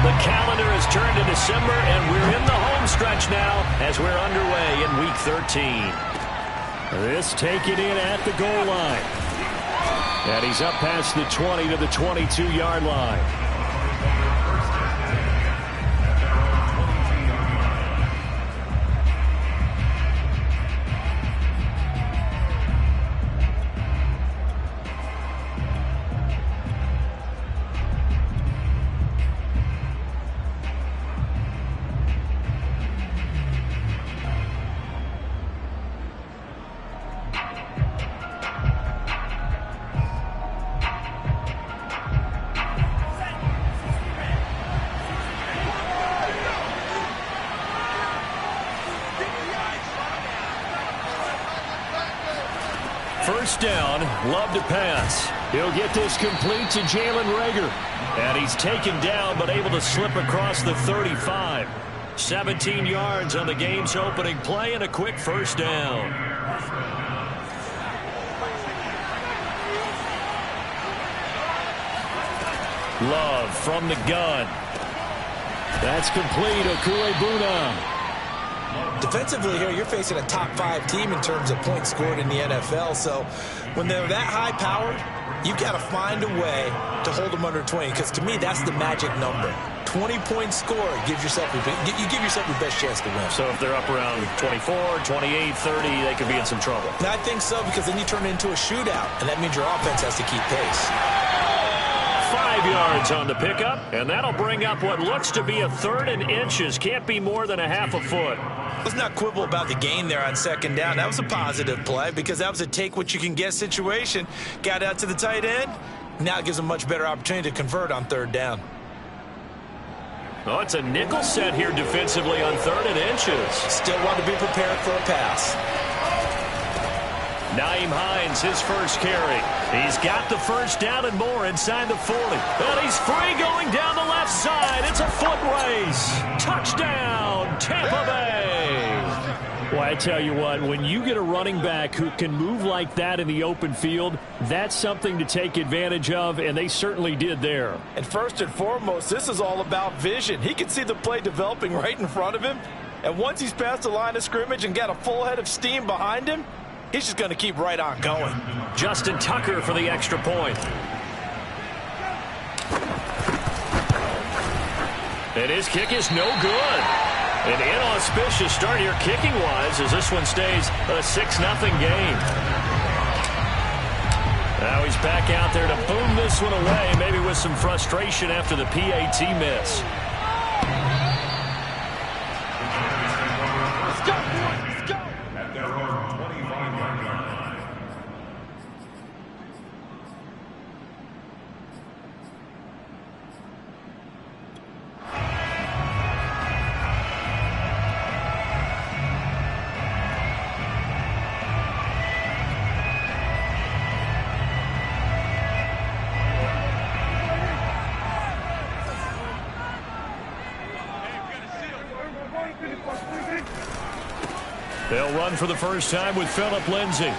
The calendar has turned to December, and we're in the home stretch now as we're underway in Week 13. This taken in at the goal line. And he's up past the 20 to the 22-yard line. First down, Love to pass. He'll get this complete to Jalen Reagor. And he's taken down but able to slip across the 35. 17 yards on the game's opening play and a quick first down. Love from the gun. That's complete. Okue-Buna. Defensively here, you're facing a top-5 team in terms of points scored in the NFL. So when they're that high-powered, you've got to find a way to hold them under 20. Because to me, that's the magic number. 20-point score gives yourself you give yourself your best chance to win. So if they're up around 24, 28, 30, they could be in some trouble. And I think so, because then you turn it into a shootout, and that means your offense has to keep pace. 5 yards on the pickup, and that'll bring up what looks to be a 3rd and inches. Can't be more than a half a foot. Let's not quibble about the gain there on second down. That was a positive play because that was a take-what-you-can-get situation. Got out to the tight end. Now it gives them a much better opportunity to convert on 3rd down. Oh, it's a nickel set here defensively on 3rd and inches. Still want to be prepared for a pass. Nyheim Hines, his first carry. He's got the first down and more inside the 40. And he's free going down the left side. It's a foot race. Touchdown, Tampa Bay. Well, I tell you what, when you get a running back who can move like that in the open field, that's something to take advantage of, and they certainly did there. And first and foremost, this is all about vision. He can see the play developing right in front of him. And once he's past the line of scrimmage and got a full head of steam behind him, he's just going to keep right on going. Justin Tucker for the extra point. And his kick is no good. An inauspicious start here kicking-wise as this one stays a 6-0 game. Now he's back out there to boom this one away, maybe with some frustration after the PAT miss. They'll run for the first time with Phillip Lindsay.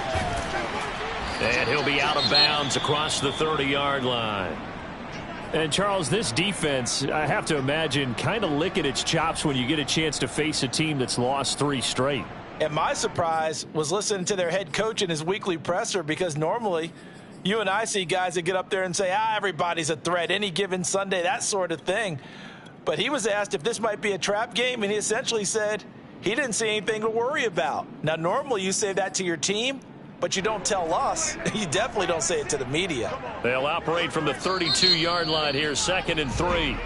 And he'll be out of bounds across the 30-yard line. And, Charles, this defense, I have to imagine, kind of licking its chops when you get a chance to face a team that's lost 3 straight. And my surprise was listening to their head coach in his weekly presser, because normally you and I see guys that get up there and say, everybody's a threat any given Sunday, that sort of thing. But he was asked if this might be a trap game, and he essentially said he didn't see anything to worry about. Now, normally you say that to your team, but you don't tell us. You definitely don't say it to the media. They'll operate from the 32-yard line here, 2nd and 3.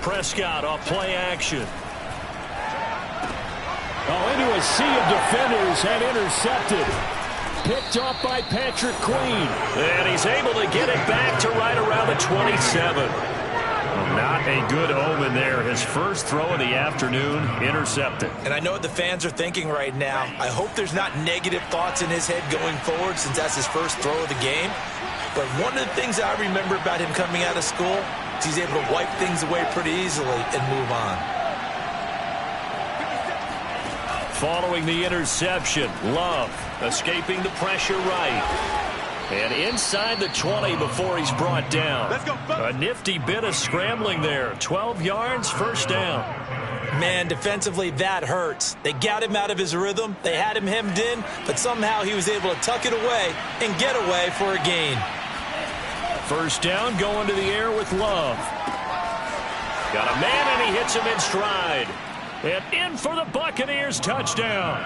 Prescott off play action. Oh, a sea of defenders and intercepted. Picked off by Patrick Queen. And he's able to get it back to right around the 27. Well, not a good omen there. His first throw of the afternoon, intercepted. And I know what the fans are thinking right now. I hope there's not negative thoughts in his head going forward since that's his first throw of the game. But one of the things I remember about him coming out of school is he's able to wipe things away pretty easily and move on. Following the interception, Love escaping the pressure right. And inside the 20 before he's brought down. Let's go. A nifty bit of scrambling there. 12 yards, first down. Man, defensively, that hurts. They got him out of his rhythm. They had him hemmed in, but somehow he was able to tuck it away and get away for a gain. First down, going to the air with Love. Got a man, and he hits him in stride. And in for the Buccaneers, touchdown.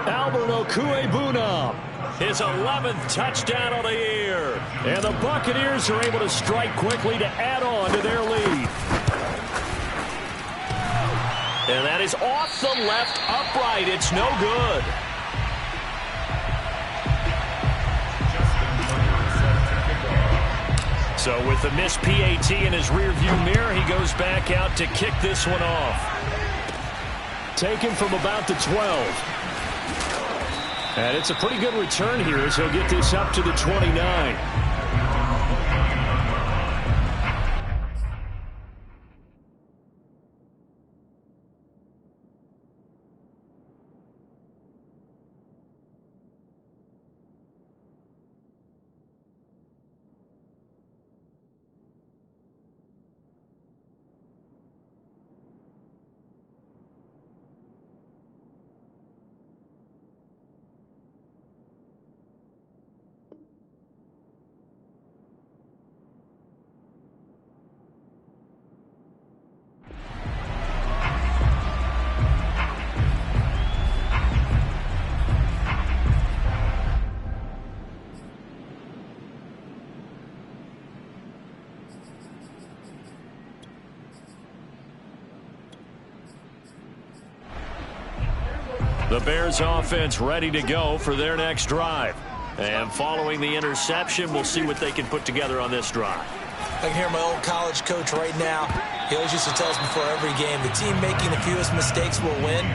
Albert Okwuegbunam, his 11th touchdown of the year. And the Buccaneers are able to strike quickly to add on to their lead. And that is off the left upright. It's no good. So with the missed PAT in his rearview mirror, he goes back out to kick this one off. Taken from about the 12. And it's a pretty good return here as he'll get this up to the 29. The Bears offense ready to go for their next drive. And following the interception, we'll see what they can put together on this drive. I can hear my old college coach right now. He always used to tell us before every game, the team making the fewest mistakes will win.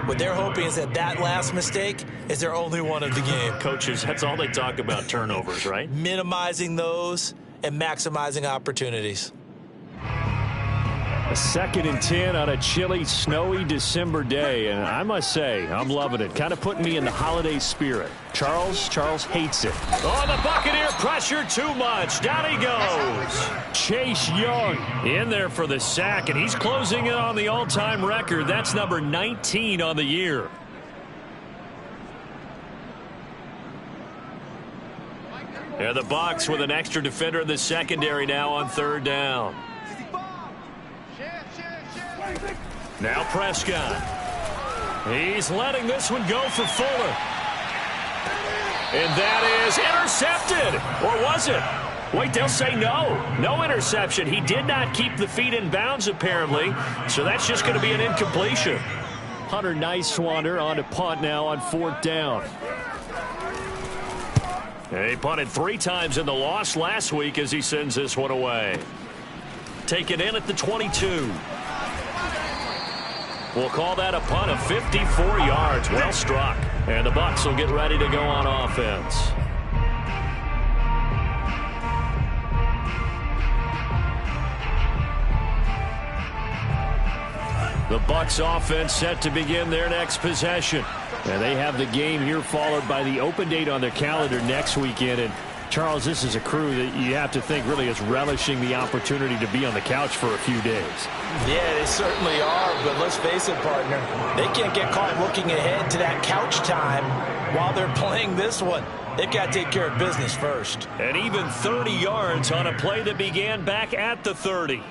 What they're hoping is that that last mistake is their only one of the game. Coaches, that's all they talk about, turnovers, right? Minimizing those and maximizing opportunities. A 2nd and 10 on a chilly, snowy December day, and I must say, I'm loving it. Kind of putting me in the holiday spirit. Charles hates it. Oh, the Buccaneer pressure too much. Down he goes. Chase Young in there for the sack, and he's closing in on the all-time record. That's number 19 on the year. And the Bucs with an extra defender in the secondary now on 3rd down. Now Prescott. He's letting this one go for Fuller. And that is intercepted. Or was it? Wait, they'll say no. No interception. He did not keep the feet in bounds, apparently. So that's just going to be an incompletion. Hunter Nicewander on a punt now on 4th down. He punted 3 times in the loss last week as he sends this one away. Taken in at the 22. We'll call that a punt of 54 yards. Well struck. And the Bucs will get ready to go on offense. The Bucs offense set to begin their next possession. And they have the game here followed by the open date on their calendar next weekend. And Charles, this is a crew that you have to think really is relishing the opportunity to be on the couch for a few days. Yeah, they certainly are, but let's face it, partner. They can't get caught looking ahead to that couch time while they're playing this one. They've got to take care of business first. And even 30 yards on a play that began back at the 30.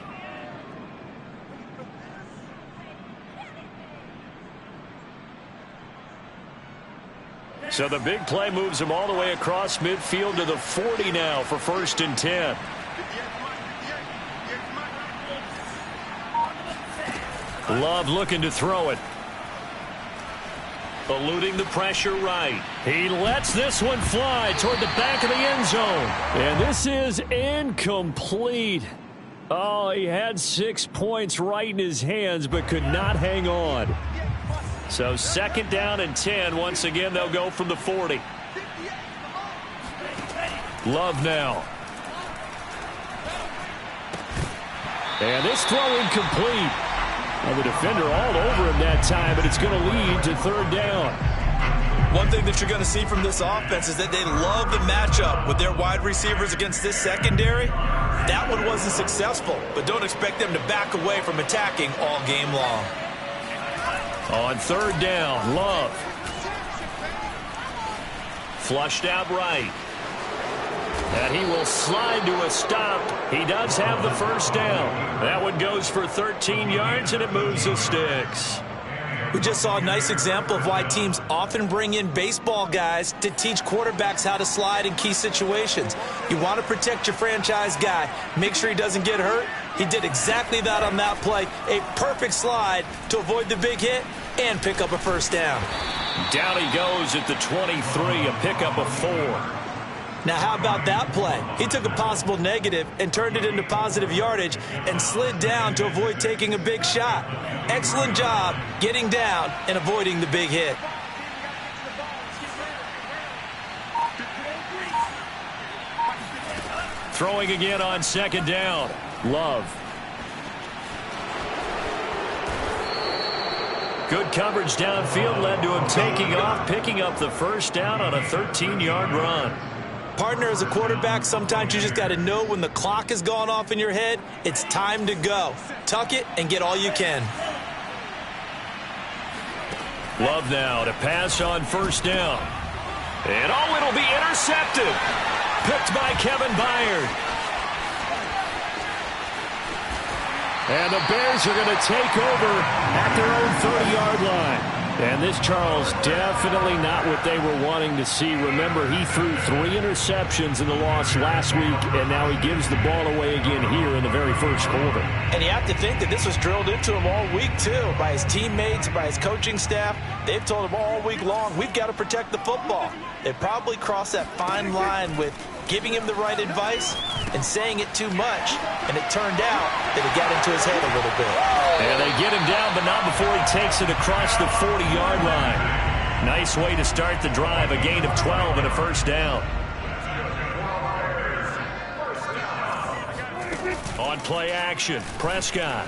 So the big play moves him all the way across midfield to the 40 now for 1st and 10. Love looking to throw it. Eluding the pressure right. He lets this one fly toward the back of the end zone. And this is incomplete. Oh, he had 6 points right in his hands but could not hang on. So 2nd down and 10. Once again, they'll go from the 40. Love now. And this throw incomplete. Well, the defender all over him that time, but it's going to lead to 3rd down. One thing that you're going to see from this offense is that they love the matchup with their wide receivers against this secondary. That one wasn't successful, but don't expect them to back away from attacking all game long. On 3rd down, Love. Flushed out right. And he will slide to a stop. He does have the 1st down. That one goes for 13 yards, and it moves the sticks. We just saw a nice example of why teams often bring in baseball guys to teach quarterbacks how to slide in key situations. You want to protect your franchise guy. Make sure he doesn't get hurt. He did exactly that on that play. A perfect slide to avoid the big hit and pick up a 1st down. Down he goes at the 23, a pickup of 4. Now, how about that play? He took a possible negative and turned it into positive yardage and slid down to avoid taking a big shot. Excellent job getting down and avoiding the big hit. Throwing again on 2nd down. Love. Good coverage downfield led to him taking off, picking up the 1st down on a 13-yard run. Partner, as a quarterback, sometimes you just got to know when the clock has gone off in your head, it's time to go. Tuck it and get all you can. Love now to pass on 1st down. And it'll be intercepted. Picked by Kevin Byard. And the Bears are going to take over at their own 30-yard line. And this, Charles, definitely not what they were wanting to see. Remember, he threw 3 interceptions in the loss last week, and now he gives the ball away again here in the very 1st quarter. And you have to think that this was drilled into him all week, too, by his teammates, by his coaching staff. They've told him all week long, we've got to protect the football. They probably crossed that fine line with giving him the right advice and saying it too much, and it turned out that it got into his head a little bit. And they get him down, but not before he takes it across the 40-yard line. Nice way to start the drive, a gain of 12 and a 1st down. On play action, Prescott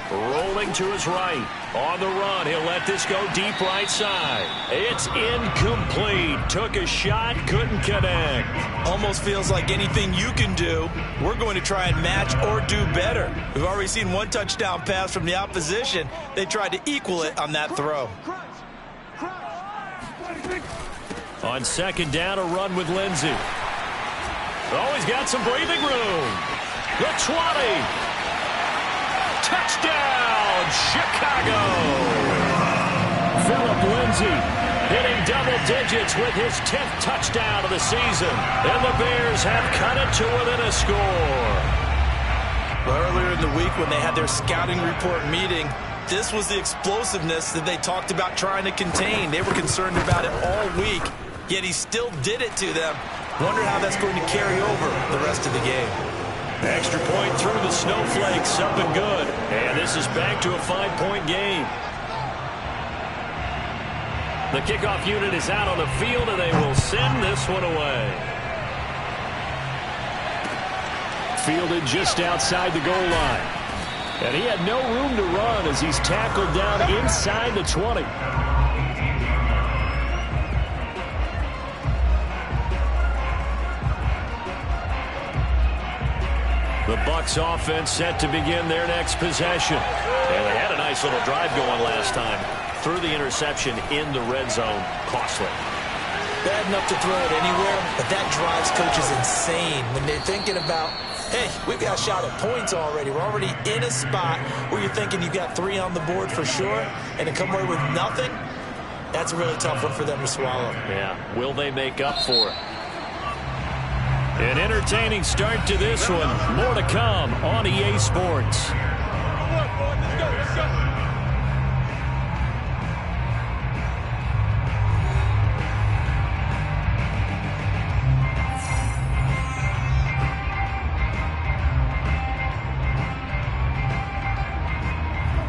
rolling to his right. On the run, he'll let this go deep right side. It's incomplete. Took a shot, couldn't connect. Almost feels like anything you can do, we're going to try and match or do better. We've already seen 1 touchdown pass from the opposition. They tried to equal it on that throw. On 2nd down, a run with Lindsey. Oh, he's got some breathing room. The 20. Touchdown, Chicago. Phillip Lindsay hitting double digits with his 10th touchdown of the season. And the Bears have cut it to within a score. Well, earlier in the week when they had their scouting report meeting, this was the explosiveness that they talked about trying to contain. They were concerned about it all week, yet he still did it to them. Wonder how that's going to carry over the rest of the game. Extra point through the snowflakes, something good. And this is back to a 5-point game. The kickoff unit is out on the field, and they will send this one away. Fielded just outside the goal line. And he had no room to run as he's tackled down inside the 20. The Bucs offense set to begin their next possession. And they had a nice little drive going last time. Threw the interception in the red zone. Costly. Bad enough to throw it anywhere, but that drives coaches insane when they're thinking about, hey, we've got a shot at points already. We're already in a spot where you're thinking you've got 3 on the board for sure, and to come away with nothing, that's a really tough one for them to swallow. Yeah, will they make up for it? An entertaining start to this one. More to come on EA Sports.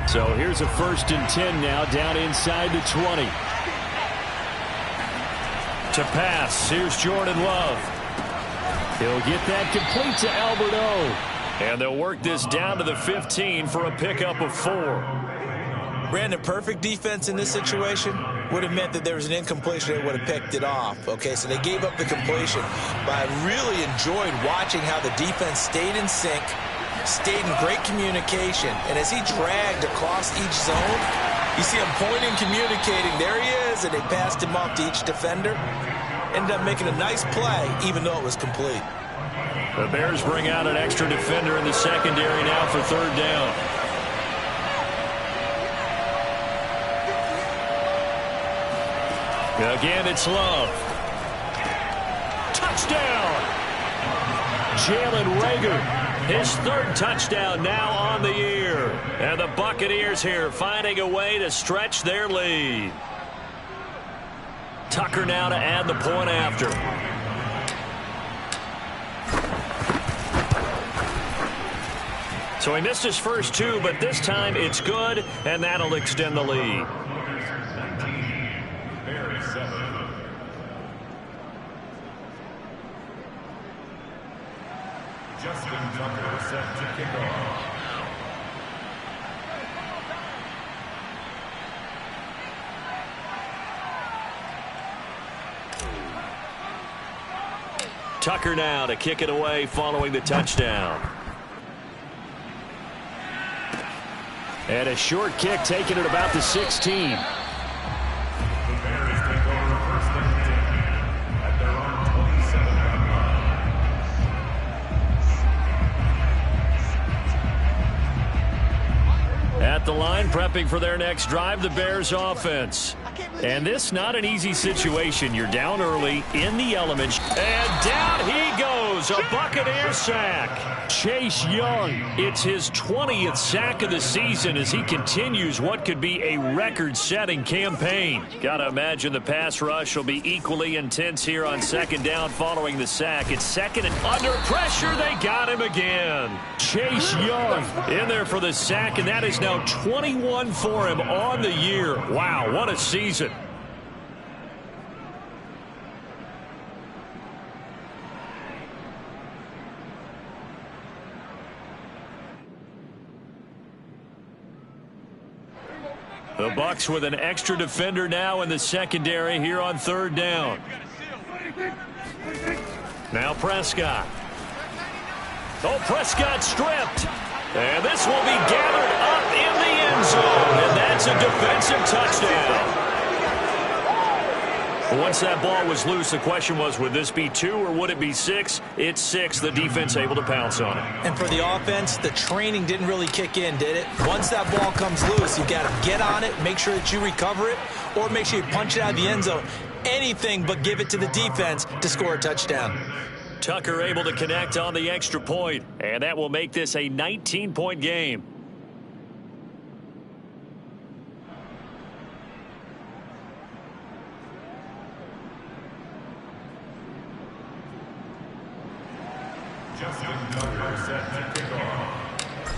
So here's a 1st and 10 now, down inside the 20. To pass, here's Jordan Love. He'll get that complete to Albert O. And they'll work this down to the 15 for a pickup of 4. Brandon, perfect defense in this situation would have meant that there was an incompletion. They would have picked it off. Okay, so they gave up the completion. But I really enjoyed watching how the defense stayed in sync, stayed in great communication. And as he dragged across each zone, you see him pointing, communicating. There he is, and they passed him off to each defender. Ended up making a nice play, even though it was complete. The Bears bring out an extra defender in the secondary now for 3rd down. Again, it's Love. Touchdown! Jalen Reagor, his 3rd touchdown now on the year. And the Buccaneers here finding a way to stretch their lead. Tucker now to add the point after. So he missed his first 2, but this time it's good, and that'll extend the lead. Tucker set to kick off. Tucker now to kick it away following the touchdown. And a short kick taken at about the 16. At the line, prepping for their next drive, the Bears offense. And this not an easy situation. You're down early in the elements. And down he goes. A Buccaneer sack. Chase Young, it's his 20th sack of the season as he continues what could be a record-setting campaign. Got to imagine the pass rush will be equally intense here on 2nd down following the sack. It's 2nd and under pressure. They got him again. Chase Young in there for the sack, and that is now 21 for him on the year. Wow, what a season. The Bucs with an extra defender now in the secondary here on 3rd down. Now Prescott. Oh, Prescott stripped. And this will be gathered up in the end zone. And that's a defensive touchdown. Once that ball was loose, the question was, would this be 2 or would it be 6? It's 6. The defense able to pounce on it. And for the offense, the training didn't really kick in, did it? Once that ball comes loose, you got to get on it, make sure that you recover it, or make sure you punch it out of the end zone. Anything but give it to the defense to score a touchdown. Tucker able to connect on the extra point, and that will make this a 19-point game.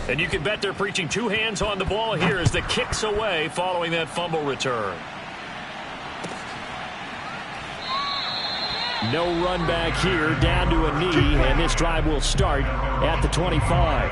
And you can bet they're preaching 2 hands on the ball here as the kick's away following that fumble return. No run back here, down to a knee, and this drive will start at the 25.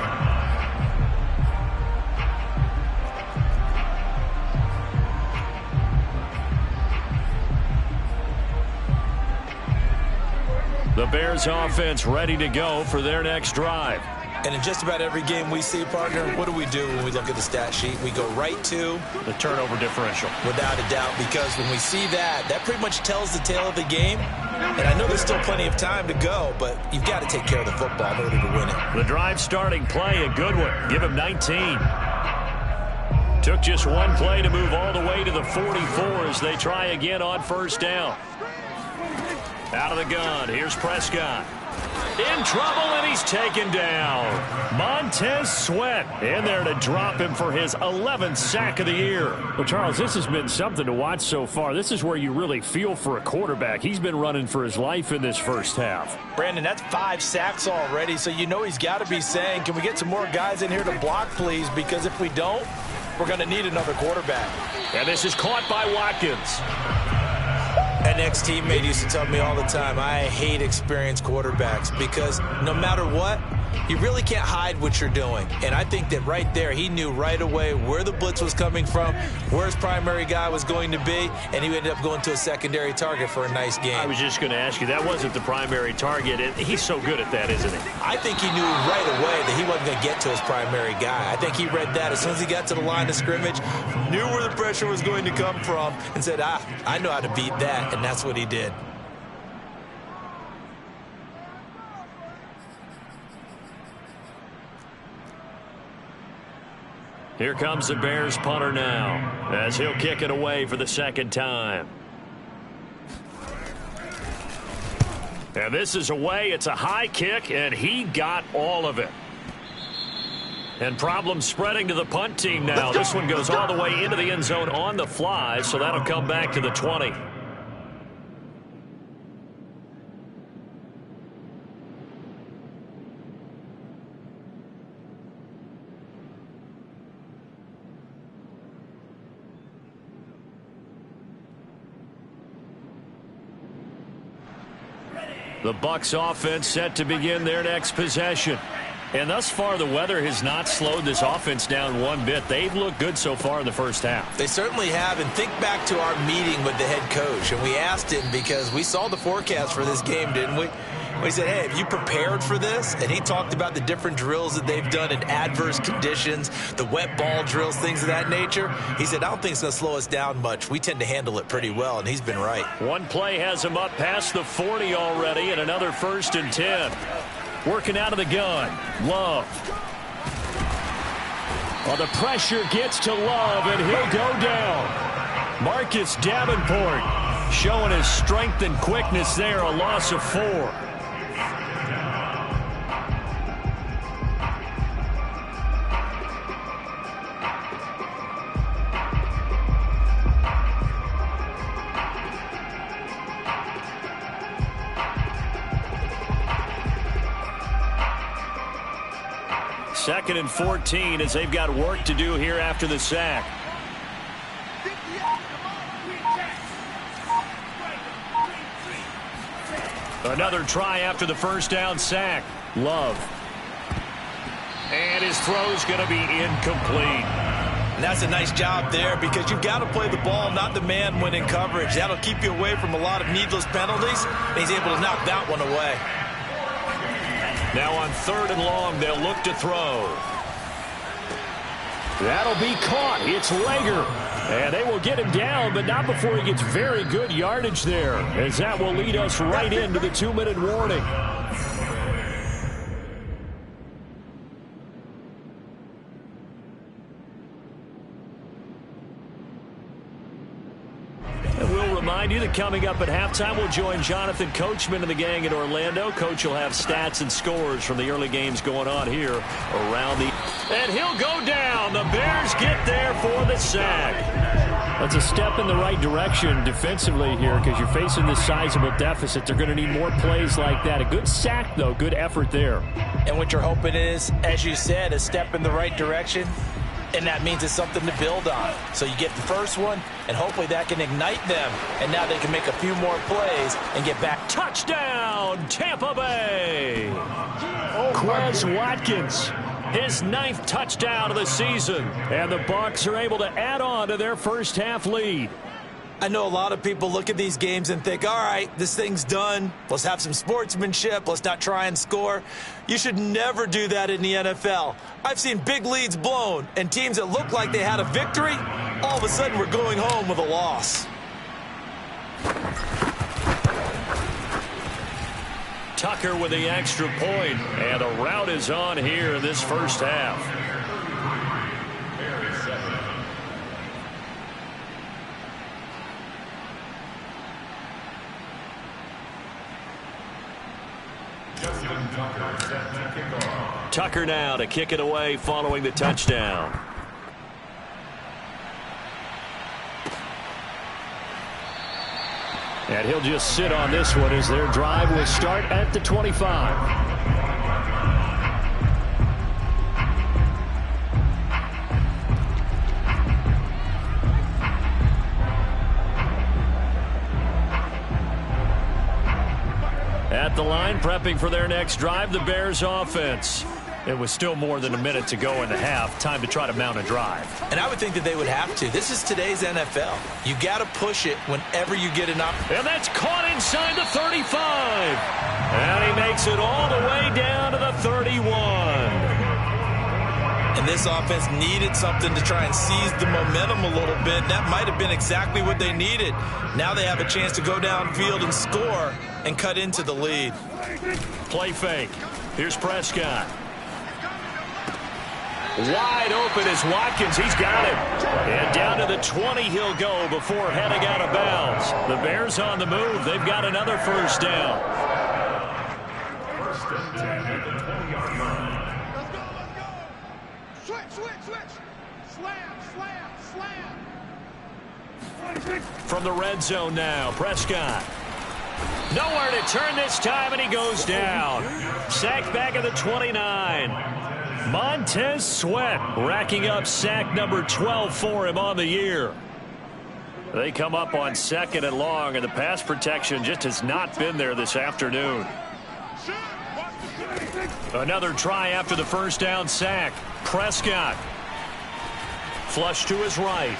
The Bears offense ready to go for their next drive. And in just about every game we see, partner, what do we do when we look at the stat sheet? We go right to the turnover differential. Without a doubt, because when we see that, that pretty much tells the tale of the game. And I know there's still plenty of time to go, but you've got to take care of the football in order to win it. The drive starting play, a good one. Give him 19. Took just one play to move all the way to the 44 as they try again on 1st down. Out of the gun, here's Prescott. In trouble, and he's taken down. Montez Sweat in there to drop him for his 11th sack of the year. Well, Charles, this has been something to watch so far. This is where you really feel for a quarterback. He's been running for his life in this first half. Brandon, that's 5 sacks already, so you know he's got to be saying, can we get some more guys in here to block, please? Because if we don't, we're going to need another quarterback. And this is caught by Watkins. An ex-teammate used to tell me all the time, I hate experienced quarterbacks because no matter what, you really can't hide what you're doing. And I think that right there, he knew right away where the blitz was coming from, where his primary guy was going to be, and he ended up going to a secondary target for a nice game. I was just going to ask you, that wasn't the primary target. He's so good at that, isn't he? I think he knew right away that he wasn't going to get to his primary guy. I think he read that as soon as he got to the line of scrimmage, knew where the pressure was going to come from, and said, I know how to beat that, and that's what he did. Here comes the Bears punter now, as he'll kick it away for the second time. And this is away. It's a high kick, and he got all of it. And problems spreading to the punt team now. This one goes all the way into the end zone on the fly, so that'll come back to the 20. The Bucs offense set to begin their next possession. And thus far, the weather has not slowed this offense down one bit. They've looked good so far in the first half. They certainly have. And think back to our meeting with the head coach. And we asked him because we saw the forecast for this game, didn't we? We said, hey, have you prepared for this? And he talked about the different drills that they've done in adverse conditions, the wet ball drills, things of that nature. He said, I don't think it's going to slow us down much. We tend to handle it pretty well, and he's been right. One play has him up past the 40 already, and another 1st and 10. Working out of the gun. Love. Well, the pressure gets to Love, and he'll go down. Marcus Davenport showing his strength and quickness there, a loss of 4. Second and 14 as they've got work to do here after the sack. Another try after the first down sack. Love. And his throw's going to be incomplete. And that's a nice job there because you've got to play the ball, not the man when in coverage. That'll keep you away from a lot of needless penalties. And he's able to knock that one away. Now on 3rd and long, they'll look to throw. That'll be caught. It's Rager. And they will get him down, but not before he gets very good yardage there, as that will lead us right into the 2-minute warning. And we'll remind you that coming up at halftime, we'll join Jonathan Coachman and the gang in Orlando. Coach will have stats and scores from the early games going on here around the... And he'll go down. The Bears get there for the sack. That's a step in the right direction defensively here because you're facing this sizable deficit. They're going to need more plays like that. A good sack, though. Good effort there. And what you're hoping is, as you said, a step in the right direction. And that means it's something to build on. So you get the first one, and hopefully that can ignite them. And now they can make a few more plays and get back. Touchdown, Tampa Bay. Quez Watkins, his 9th touchdown of the season. And the Bucs are able to add on to their first half lead. I know a lot of people look at these games and think, all right, this thing's done. Let's have some sportsmanship. Let's not try and score. You should never do that in the NFL. I've seen big leads blown, and teams that look like they had a victory, all of a sudden we're going home with a loss. Tucker with the extra point, and a rout is on here in this first half. Tucker now to kick it away following the touchdown. And he'll just sit on this one as their drive will start at the 25. At the line, prepping for their next drive, the Bears offense. It was still more than a minute to go in the half. Time to try to mount a drive. And I would think that they would have to. This is today's NFL. You got to push it whenever you get an opportunity. And that's caught inside the 35. And he makes it all the way down to the 31. And this offense needed something to try and seize the momentum a little bit. That might have been exactly what they needed. Now they have a chance to go downfield and score and cut into the lead. Play fake. Here's Prescott. Wide open is Watkins. He's got it. And down to the 20 he'll go before heading out of bounds. The Bears on the move. They've got another first down. First and 10 at the 20-yard line. From the red zone now, Prescott. Nowhere to turn this time, and he goes down. Sacked back at the 29. Montez Sweat racking up sack number 12 for him on the year. They come up on 2nd and long, and the pass protection just has not been there this afternoon. Another try after the first down sack. Prescott. Flush to his right.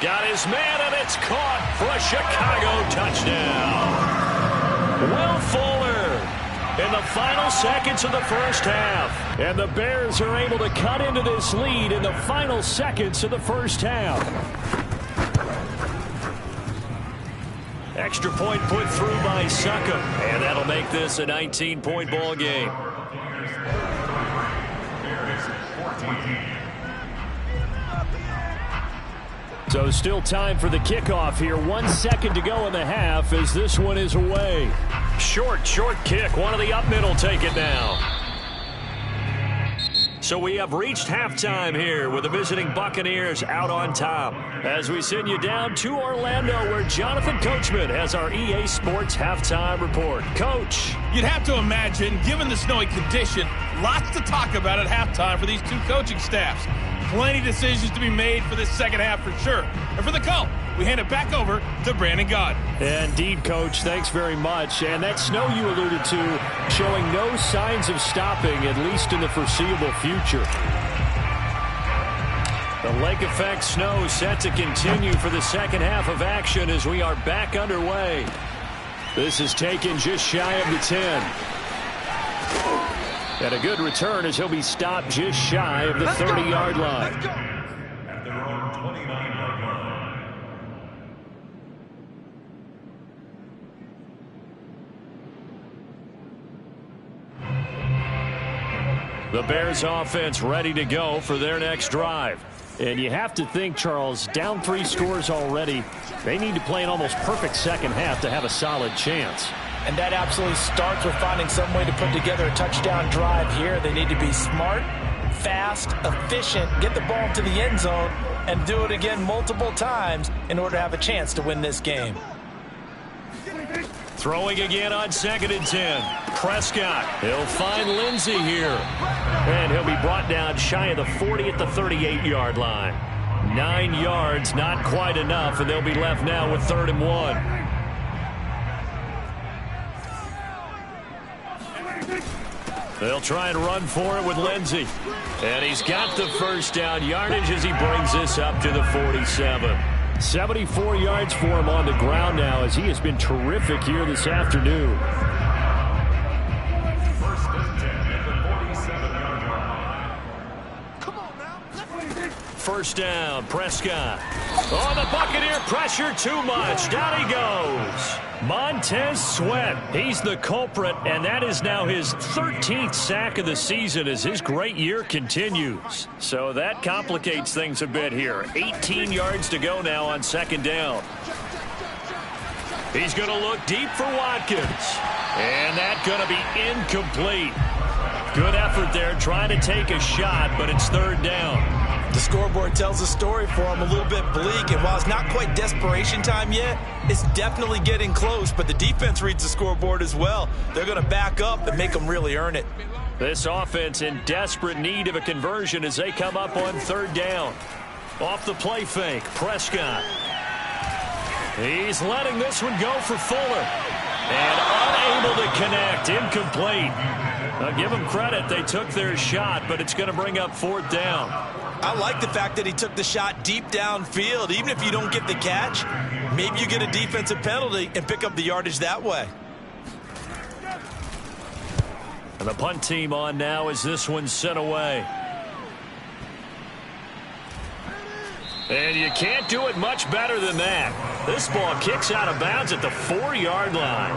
Got his man, and it's caught for a Chicago touchdown. Will Fuller in the final seconds of the first half. And the Bears are able to cut into this lead in the final seconds of the first half. Extra point put through by Succop. And that'll make this a 19-point ball game. So still time for the kickoff here. 1 second to go in the half as this one is away. Short kick. One of the up middle take it now. So we have reached halftime here with the visiting Buccaneers out on top. As we send you down to Orlando where Jonathan Coachman has our EA Sports halftime report. Coach. You'd have to imagine, given the snowy condition, lots to talk about at halftime for these two coaching staffs. Plenty decisions to be made for this second half for sure. And for the call, we hand it back over to Brandon Gaudin. Indeed, Coach. Thanks very much. And that snow you alluded to showing no signs of stopping, at least in the foreseeable future. The lake effect snow set to continue for the second half of action as we are back underway. This is taken just shy of the 10. And a good return as he'll be stopped just shy of the 30-yard line. At their own 29-yard line. The Bears offense ready to go for their next drive. And you have to think, Charles, down 3 scores already. They need to play an almost perfect second half to have a solid chance. And that absolutely starts with finding some way to put together a touchdown drive here. They need to be smart, fast, efficient, get the ball to the end zone, and do it again multiple times in order to have a chance to win this game. Throwing again on 2nd and 10. Prescott. He'll find Lindsey here. And he'll be brought down shy of the 40 at the 38-yard line. 9 yards, not quite enough, and they'll be left now with 3rd and 1. They'll try and run for it with Lindsey. And he's got the first down yardage as he brings this up to the 47. 74 yards for him on the ground now as he has been terrific here this afternoon. First and 10 at the 47-yard line. First down, Prescott. Oh, the Buccaneer pressure too much. Down he goes. Montez Sweat, he's the culprit, and that is now his 13th sack of the season as his great year continues. So that complicates things a bit here. 18 yards to go now on 2nd down. He's going to look deep for Watkins. And that's going to be incomplete. Good effort there trying to take a shot, but it's 3rd down. The scoreboard tells a story for him a little bit bleak, and while it's not quite desperation time yet, it's definitely getting close, but the defense reads the scoreboard as well. They're going to back up and make them really earn it. This offense in desperate need of a conversion as they come up on 3rd down. Off the play fake, Prescott. He's letting this one go for Fuller. And unable to connect. Incomplete. I'll give them credit. They took their shot, but it's going to bring up 4th down. I like the fact that he took the shot deep downfield. Even if you don't get the catch, maybe you get a defensive penalty and pick up the yardage that way. And the punt team on now as this one's sent away. And you can't do it much better than that. This ball kicks out of bounds at the 4-yard line.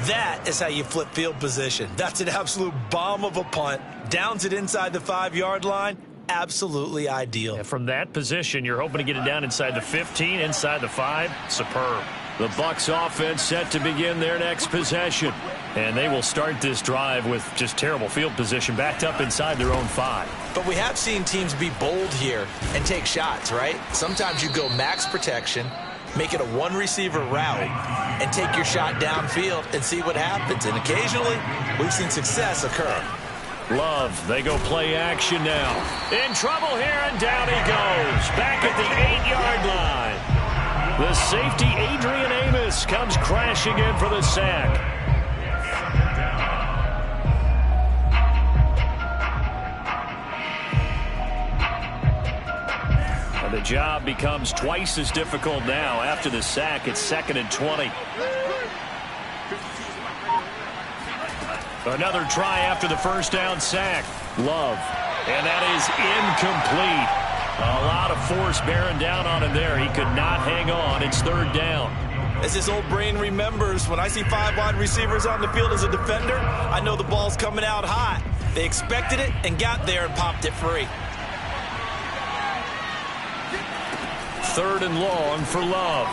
That is how you flip field position. That's an absolute bomb of a punt. Downs it inside the 5-yard line. Absolutely ideal. And from that position, you're hoping to get it down inside the 15, inside the 5. Superb. The Bucs offense set to begin their next possession. And they will start this drive with just terrible field position backed up inside their own 5. But we have seen teams be bold here and take shots, right? Sometimes you go max protection, make it a one-receiver route, and take your shot downfield and see what happens. And occasionally, we've seen success occur. Love, they go play action now. In trouble here, and down he goes. Back at the 8-yard line. The safety, Adrian Amos, comes crashing in for the sack. And the job becomes twice as difficult now. After the sack, it's 2nd and 20. Another try after the first down sack. Love. And that is incomplete. A lot of force bearing down on him there. He could not hang on. It's 3rd down. As his old brain remembers, when I see 5 wide receivers on the field as a defender, I know the ball's coming out hot. They expected it and got there and popped it free. 3rd and long for Love.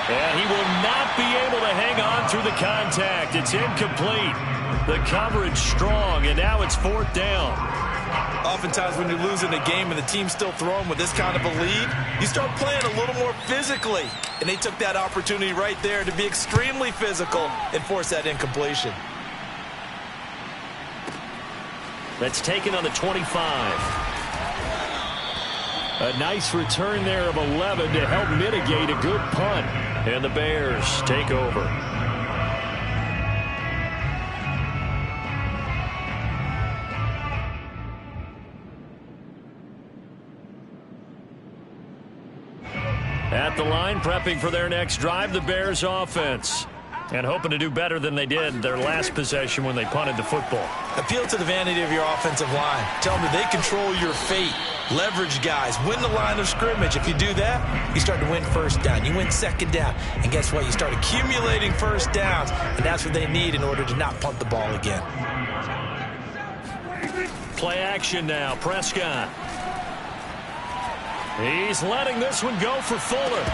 And he will not be able to hang on through the contact. It's incomplete. The coverage strong, and now it's 4th down. Oftentimes when you're losing a game and the team's still throwing with this kind of a lead, you start playing a little more physically. And they took that opportunity right there to be extremely physical and force that incompletion. That's taken on the 25. A nice return there of 11 to help mitigate a good punt. And the Bears take over. At the line, prepping for their next drive, the Bears offense. And hoping to do better than they did their last possession when they punted the football. Appeal to the vanity of your offensive line. Tell them that they control your fate. Leverage guys. Win the line of scrimmage. If you do that, you start to win 1st down. You win 2nd down. And guess what? You start accumulating 1st downs. And that's what they need in order to not punt the ball again. Play action now. Prescott. He's letting this one go for Fuller.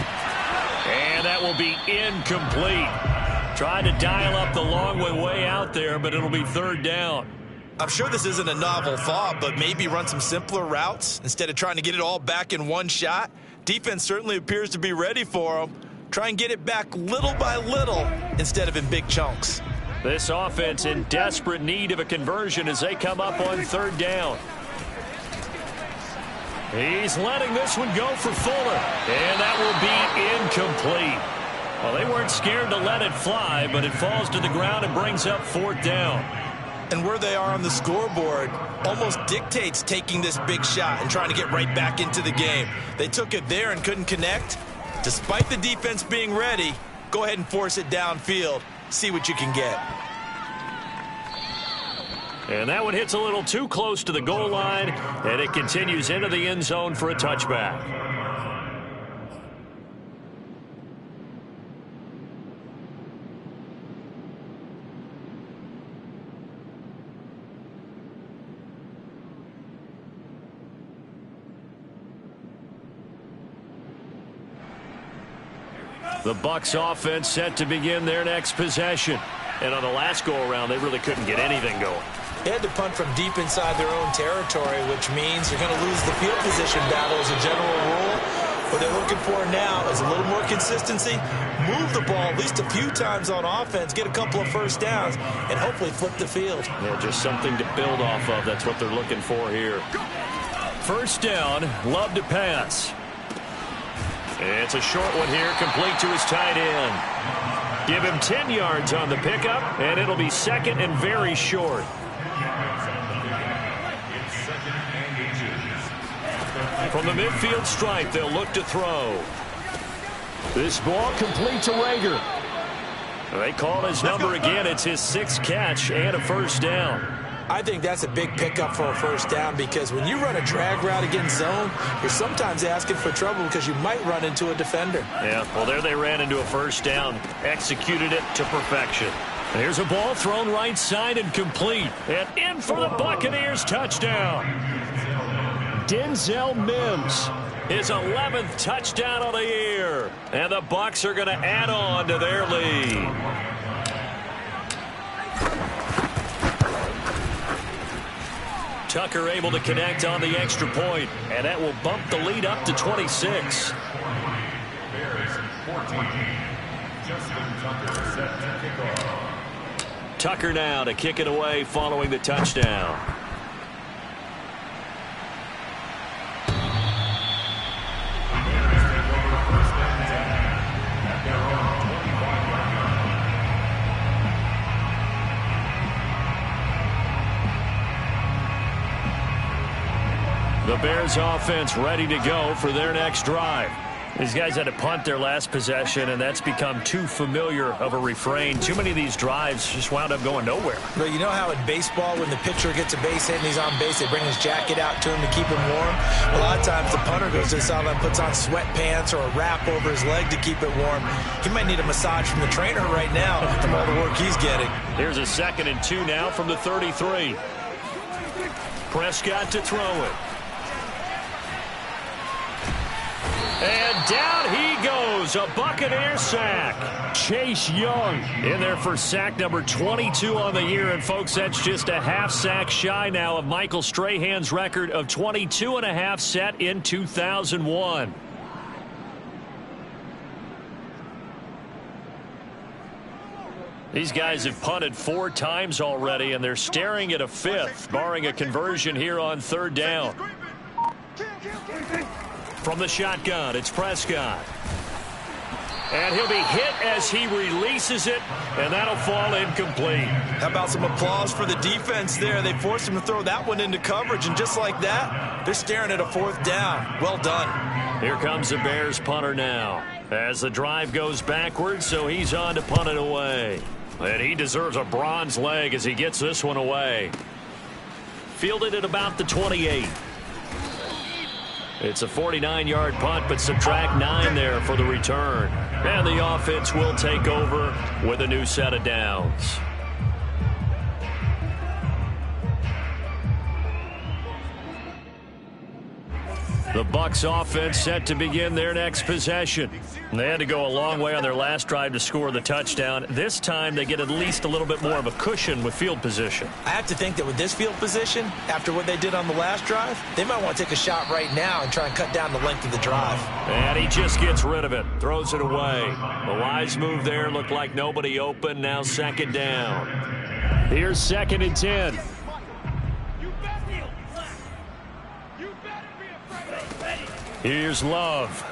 And that will be incomplete. Trying to dial up the long way out there, but it'll be 3rd down. I'm sure this isn't a novel thought, but maybe run some simpler routes instead of trying to get it all back in one shot. Defense certainly appears to be ready for them. Try and get it back little by little instead of in big chunks. This offense in desperate need of a conversion as they come up on 3rd down. He's letting this one go for Fuller. And that will be incomplete. Well, they weren't scared to let it fly, but it falls to the ground and brings up 4th down. And where they are on the scoreboard almost dictates taking this big shot and trying to get right back into the game. They took it there and couldn't connect. Despite the defense being ready, go ahead and force it downfield. See what you can get. And that one hits a little too close to the goal line, and it continues into the end zone for a touchback. The Bucs offense set to begin their next possession. And on the last go-around, they really couldn't get anything going. They had to punt from deep inside their own territory, which means they're going to lose the field position battle as a general rule. What they're looking for now is a little more consistency, move the ball at least a few times on offense, get a couple of 1st downs, and hopefully flip the field. Yeah, just something to build off of. That's what they're looking for here. 1st down, Love to pass. It's a short one here, complete to his tight end. Give him 10 yards on the pickup, and it'll be second and very short. From the midfield stripe, they'll look to throw. This ball complete to Rager. They call his number again. It's his 6th catch and a first down. I think that's a big pickup for a first down because when you run a drag route against zone, you're sometimes asking for trouble because you might run into a defender. Yeah, well, there they ran into a first down. Executed it to perfection. There's a ball thrown right side and complete. And in for the Buccaneers touchdown. Denzel Mims, his 11th touchdown of the year. And the Bucs are going to add on to their lead. Tucker able to connect on the extra point, and that will bump the lead up to 26. Tucker now to kick it away following the touchdown. The Bears offense ready to go for their next drive. These guys had to punt their last possession, and that's become too familiar of a refrain. Too many of these drives just wound up going nowhere. But you know how in baseball, when the pitcher gets a base hit and he's on base, they bring his jacket out to him to keep him warm? A lot of times the punter goes to the sideline, puts on sweatpants or a wrap over his leg to keep it warm. He might need a massage from the trainer right now from all the work he's getting. Here's a 2nd and 2 now from the 33. Prescott to throw it. And down he goes, a Buccaneer sack. Chase Young in there for sack number 22 on the year. And, folks, that's just a half sack shy now of Michael Strahan's record of 22 and a half set in 2001. These guys have punted 4 times already, and they're staring at a 5th, barring a conversion here on 3rd down. From the shotgun, it's Prescott. And he'll be hit as he releases it, and that'll fall incomplete. How about some applause for the defense there? They forced him to throw that one into coverage, and just like that, they're staring at a 4th down. Well done. Here comes the Bears punter now as the drive goes backwards, so he's on to punt it away. And he deserves a bronze leg as he gets this one away. Fielded at about the 28. It's a 49-yard punt, but subtract 9 there for the return. And the offense will take over with a new set of downs. The Bucs offense set to begin their next possession. They had to go a long way on their last drive to score the touchdown. This time they get at least a little bit more of a cushion with field position. I have to think that with this field position, after what they did on the last drive, they might want to take a shot right now and try and cut down the length of the drive. And he just gets rid of it, throws it away. The wise move there, looked like nobody open. Now 2nd down. Here's 2nd and 10. Here's Love.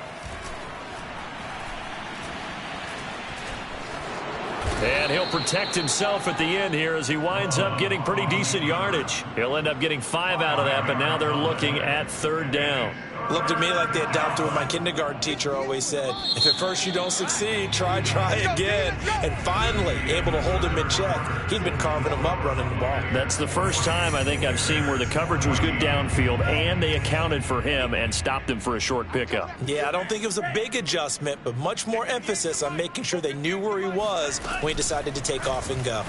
And he'll protect himself at the end here as he winds up getting pretty decent yardage. He'll end up getting 5 out of that, but now they're looking at 3rd down. Looked to me like they adopted what my kindergarten teacher always said. If at first you don't succeed, try again. And finally, able to hold him in check. He'd been carving him up running the ball. That's the first time I think I've seen where the coverage was good downfield and they accounted for him and stopped him for a short pickup. Yeah, I don't think it was a big adjustment, but much more emphasis on making sure they knew where he was when he decided to take off and go.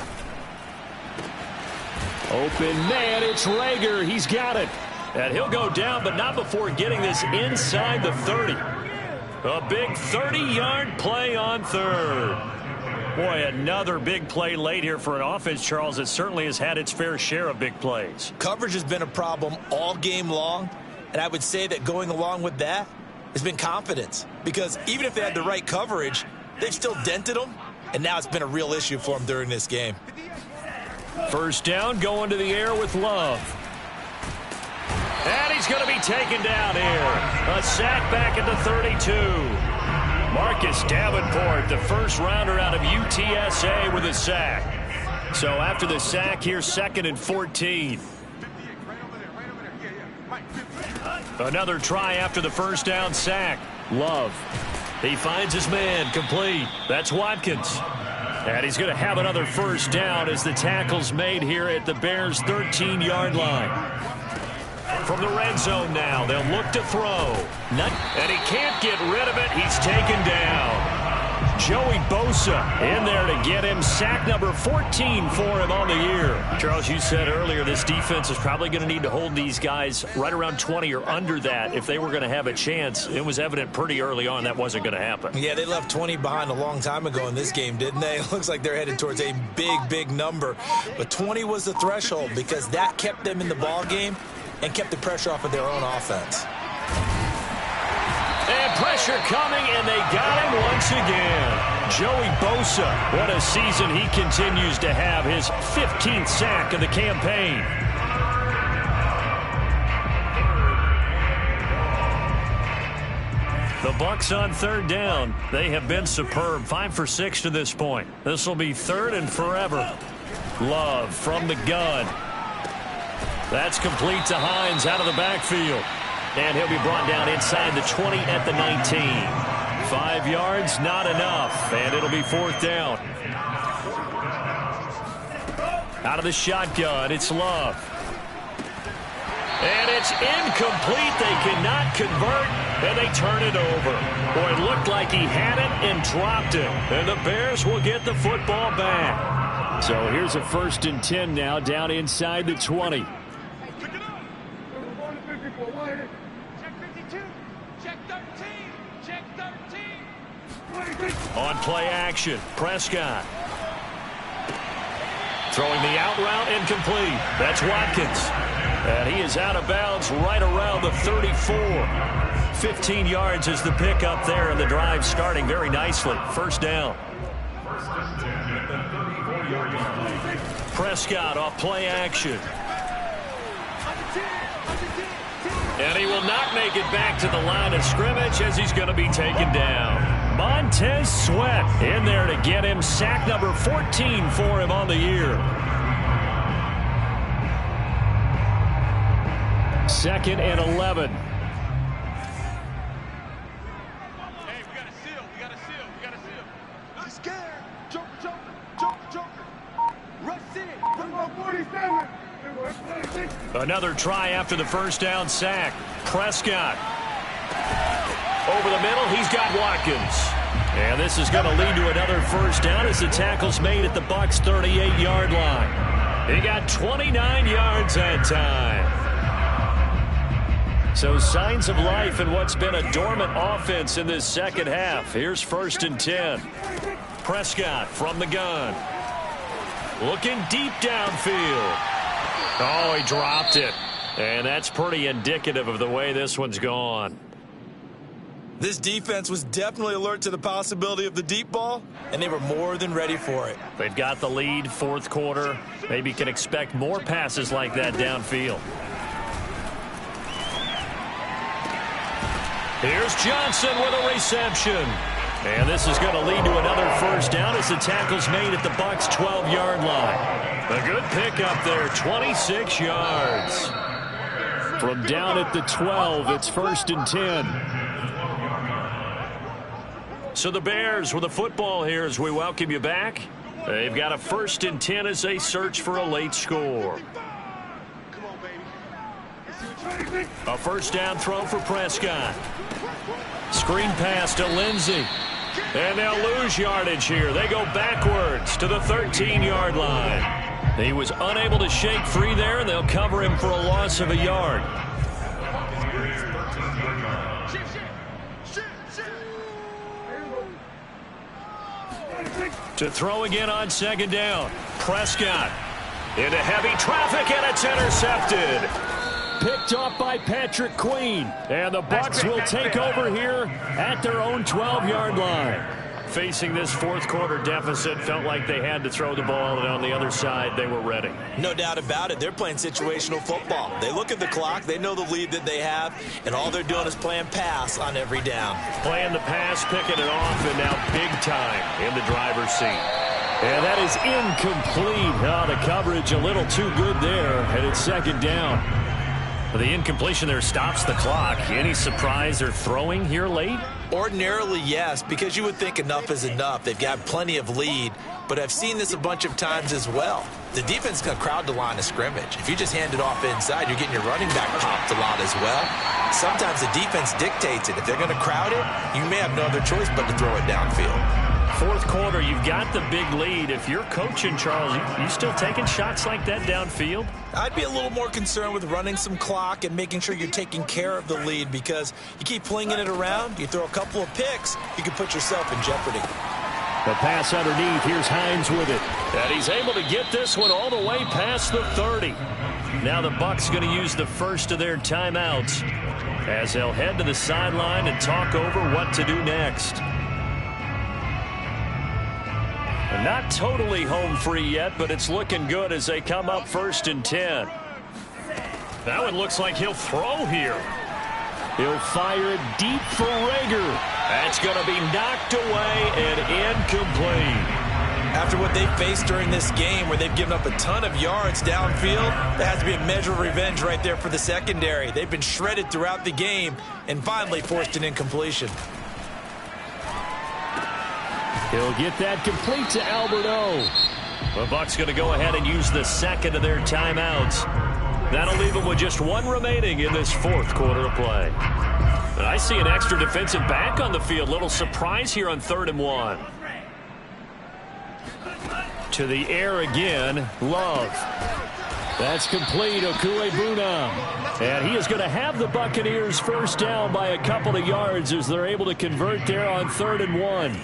Open man, it's Rager. He's got it. And he'll go down, but not before getting this inside the 30. A big 30-yard play on 3rd. Boy, another big play late here for an offense, Charles, that certainly has had its fair share of big plays. Coverage has been a problem all game long, and I would say that going along with that has been confidence. Because even if they had the right coverage, they've still dented them, and now it's been a real issue for them during this game. 1st down, going to the air with Love. And he's going to be taken down here. A sack back at the 32. Marcus Davenport, the first rounder out of UTSA with a sack. So after the sack, here's 2nd and 14. Another try after the first down sack. Love. He finds his man, complete. That's Watkins. And he's going to have another first down as the tackle's made here at the Bears' 13-yard line. From the red zone now, they'll look to throw. And he can't get rid of it. He's taken down. Joey Bosa in there to get him sack number 14 for him on the year. Charles, you said earlier this defense is probably going to need to hold these guys right around 20 or under that if they were going to have a chance. It was evident pretty early on that wasn't going to happen. Yeah, they left 20 behind a long time ago in this game, didn't they? It looks like they're headed towards a big number. But 20 was the threshold because that kept them in the ball game and kept the pressure off of their own offense. And pressure coming, and they got him once again. Joey Bosa, what a season he continues to have. His 15th sack of the campaign. The Bucs on 3rd down. They have been superb. 5 for 6 to this point. This will be 3rd and forever. Love from the gun. That's complete to Hines out of the backfield. And he'll be brought down inside the 20 at the 19. 5 yards, not enough. And it'll be 4th down. Out of the shotgun, it's Love. And it's incomplete. They cannot convert, and they turn it over. Boy, it looked like he had it and dropped it. And the Bears will get the football back. So here's a 1st and 10 now down inside the 20. On play action, Prescott. Throwing the out route incomplete. That's Watkins. And he is out of bounds right around the 34. 15 yards is the pickup there, and the drive starting very nicely. 1st down. Prescott off play action. And he will not make it back to the line of scrimmage as he's going to be taken down. Montez Sweat in there to get him sack number 14 for him on the year. 2nd and 11. Hey, we got a seal. We got a seal. We got a seal. Not scared. Joker. Rush in. Bring on 47. Another try after the first down sack. Prescott. Over the middle, he's got Watkins. And this is going to lead to another first down as the tackle's made at the Bucs' 38-yard line. He got 29 yards that time. So signs of life in what's been a dormant offense in this second half. Here's 1st and 10. Prescott from the gun. Looking deep downfield. Oh, he dropped it. And that's pretty indicative of the way this one's gone. This defense was definitely alert to the possibility of the deep ball, and they were more than ready for it. They've got the lead, 4th quarter. Maybe can expect more passes like that downfield. Here's Johnson with a reception. And this is going to lead to another first down as the tackle's made at the Bucs' 12-yard line. A good pickup there, 26 yards. From down at the 12, it's 1st and 10. So the Bears with the football here as we welcome you back. They've got a 1st and 10 as they search for a late score. A first down throw for Prescott. Screen pass to Lindsey. And they'll lose yardage here. They go backwards to the 13-yard line. He was unable to shake free there, and they'll cover him for a loss of a yard. To throw again on 2nd down. Prescott into heavy traffic, and it's intercepted. Picked off by Patrick Queen. And the Bucs will take over here at their own 12-yard line. facing this fourth quarter deficit, felt like they had to throw the ball, and on the other side, they were ready. No doubt about it. They're playing situational football. They look at the clock, they know the lead that they have, and all they're doing is playing pass on every down. Playing the pass, picking it off, and now big time in the driver's seat. And that is incomplete. Oh, the coverage a little too good there, and it's second down. The incompletion there stops the clock. Any surprise they're throwing here late? Ordinarily, yes, because you would think enough is enough. They've got plenty of lead, but I've seen this a bunch of times as well. The defense can crowd the line of scrimmage. If you just hand it off inside, you're getting your running back popped a lot as well. Sometimes the defense dictates it. If they're going to crowd it, you may have no other choice but to throw it downfield. Fourth quarter, you've got the big lead. If you're coaching, Charles, you still taking shots like that downfield? I'd be a little more concerned with running some clock and making sure you're taking care of the lead, because you keep flinging it around, you throw a couple of picks, you can put yourself in jeopardy. The pass underneath. Here's Hines with it. And he's able to get this one all the way past the 30. Now the Bucs going to use the first of their timeouts as they'll head to the sideline and talk over what to do next. Not totally home free yet, but it's looking good as they come up 1st and 10. That one looks like he'll throw here. He'll fire it deep for Rager. That's going to be knocked away and incomplete. After what they faced during this game, where they've given up a ton of yards downfield, that has to be a measure of revenge right there for the secondary. They've been shredded throughout the game and finally forced an incompletion. He'll get that complete to Alberto. The Bucs going to go ahead and use the second of their timeouts. That'll leave them with just one remaining in this fourth quarter of play. And I see an extra defensive back on the field. Little surprise here on 3rd and 1. To the air again, Love. That's complete, Okuebuna. And he is going to have the Buccaneers first down by a couple of yards as they're able to convert there on 3rd and 1.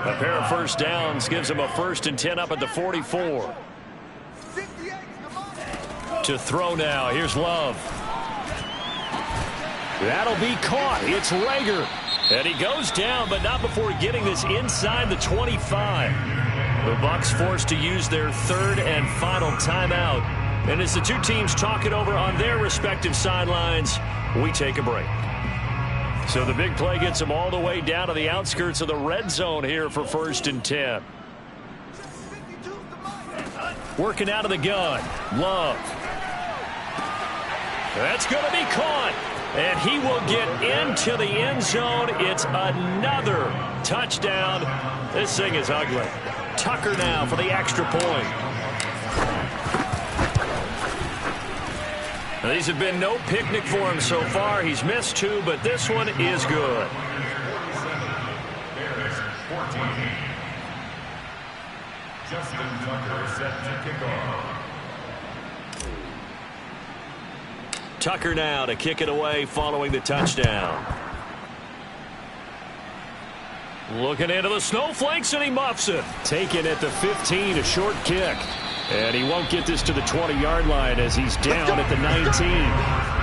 A pair of first downs gives them a 1st and 10 up at the 44. To throw now. Here's Love. That'll be caught. It's Rager. And he goes down, but not before getting this inside the 25. The Bucs forced to use their 3rd and final timeout. And as the two teams talk it over on their respective sidelines, we take a break. So the big play gets them all the way down to the outskirts of the red zone here for 1st and 10. Working out of the gun. Love. That's going to be caught. And he will get into the end zone. It's another touchdown. This thing is ugly. Tucker now for the extra point. Now, these have been no picnic for him so far. He's missed 2, but this one is good. Justin Tucker set to kick off. Tucker now to kick it away following the touchdown. Looking into the snowflakes, and he muffs it. Taken at the 15, a short kick. And he won't get this to the 20-yard line as he's down at the 19.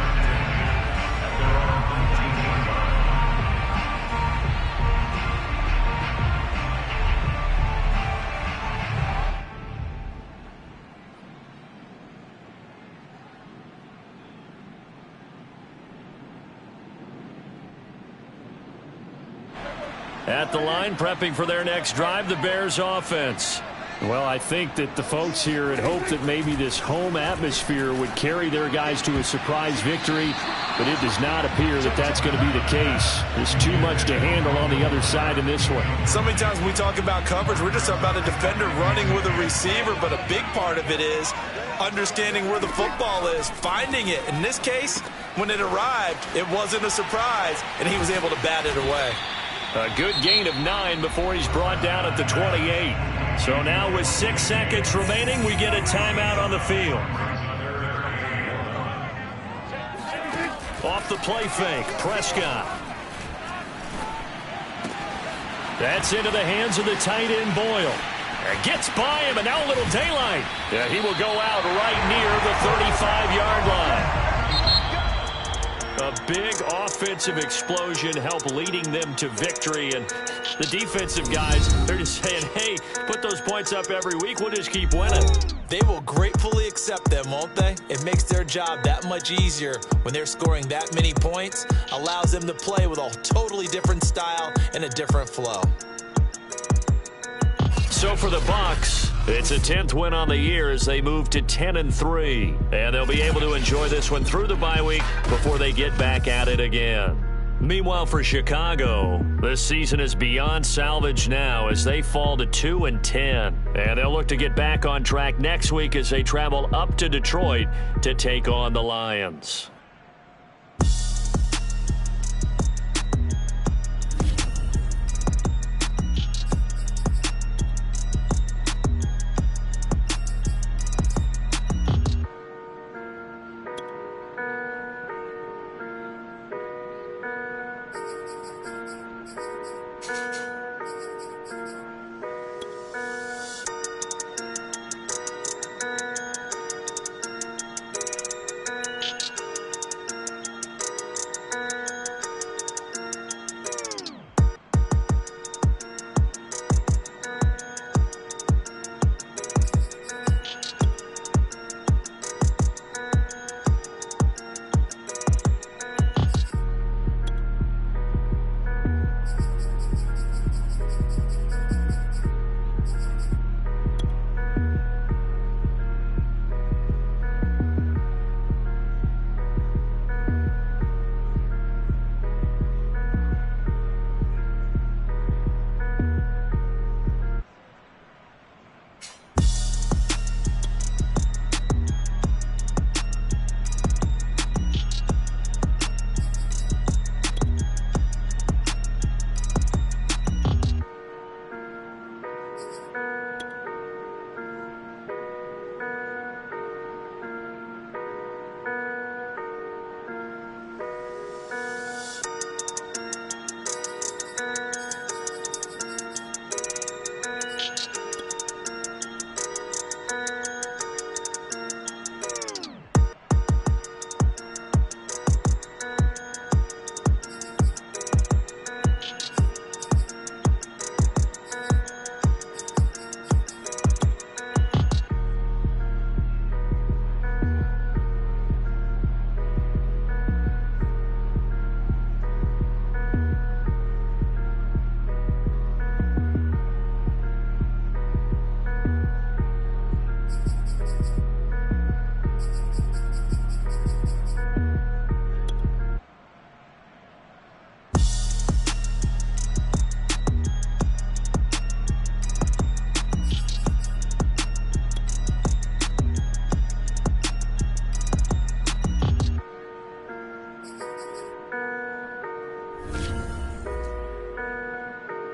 At the line, prepping for their next drive, the Bears offense. Well, I think that the folks here had hoped that maybe this home atmosphere would carry their guys to a surprise victory, but it does not appear that that's going to be the case. There's too much to handle on the other side in this one. So many times when we talk about coverage, we're just about a defender running with a receiver, but a big part of it is understanding where the football is, finding it. In this case, when it arrived, it wasn't a surprise, and he was able to bat it away. A good gain of 9 before he's brought down at the 28. So now with 6 seconds remaining, we get a timeout on the field. Off the play fake, Prescott. That's into the hands of the tight end, Boyle. Gets by him, and now a little daylight. Yeah, he will go out right near the 35-yard line. A big offensive explosion helped leading them to victory. And the defensive guys, they're just saying, hey, put those points up every week. We'll just keep winning. They will gratefully accept them, won't they? It makes their job that much easier when they're scoring that many points. Allows them to play with a totally different style and a different flow. So for the Bucs, it's a 10th win on the year as they move to 10-3. And they'll be able to enjoy this one through the bye week before they get back at it again. Meanwhile, for Chicago, the season is beyond salvage now as they fall to 2-10. And they'll look to get back on track next week as they travel up to Detroit to take on the Lions.